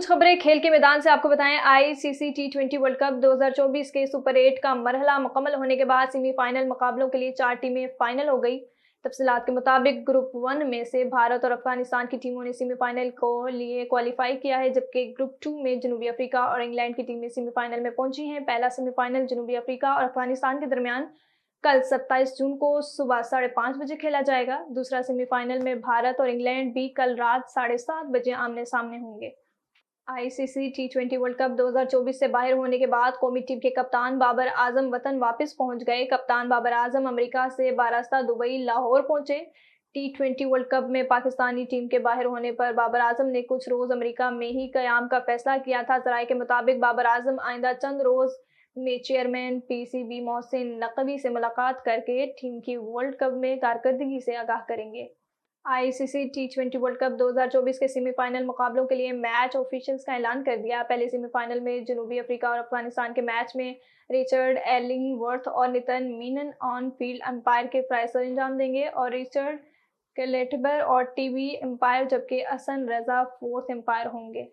कुछ खबरें खेल के मैदान से आपको बताएं। आईसीसी टी20 वर्ल्ड कप 2024 के सुपर 8 का मरहला मुकम्मल होने के बाद सेमीफाइनल मुकाबलों के लिए 4 टीमें फाइनल हो गई। तफसीलात के मुताबिक ग्रुप 1 में से भारत और अफगानिस्तान की टीमों ने सेमीफाइनल को लिए क्वालिफाई किया है, जबकि ग्रुप 2 में जनूबी अफ्रीका और इंग्लैंड की टीमें सेमीफाइनल में पहुंची हैं। पहला सेमीफाइनल जनूबी अफ्रीका और अफगानिस्तान के दरमियान कल 27 जून को सुबह 5:30 बजे खेला जाएगा। दूसरा सेमीफाइनल में भारत और इंग्लैंड भी कल रात 7:30 बजे आमने सामने होंगे। आईसीसी टी20 वर्ल्ड कप 2024 से बाहर होने के बाद कौमी टीम के कप्तान बाबर आजम वतन वापस पहुंच गए। कप्तान बाबर आजम अमेरिका से बारास्ता दुबई लाहौर पहुंचे। टी20 वर्ल्ड कप में पाकिस्तानी टीम के बाहर होने पर बाबर आजम ने कुछ रोज अमेरिका में ही कयाम का फैसला किया था। जराये के मुताबिक बाबर आजम आइंदा चंद रोज में चेयरमैन पीसीबी मोहसिन नकवी से मुलाकात करके टीम की वर्ल्ड कप में कारकर्दगी से आगाह करेंगे। आईसीसी टी20 वर्ल्ड कप 2024 के सेमीफाइनल मुकाबलों के लिए मैच ऑफिशियल्स का ऐलान कर दिया। पहले सेमीफाइनल में जनूबी अफ्रीका और अफगानिस्तान के मैच में रिचर्ड एलिंगवर्थ और नितिन मीनन ऑन फील्ड अंपायर के फ्राई सर अंजाम देंगे और रिचर्ड क्लेटबर और टीवी अंपायर, जबकि हसन रजा फोर्थ अंपायर होंगे।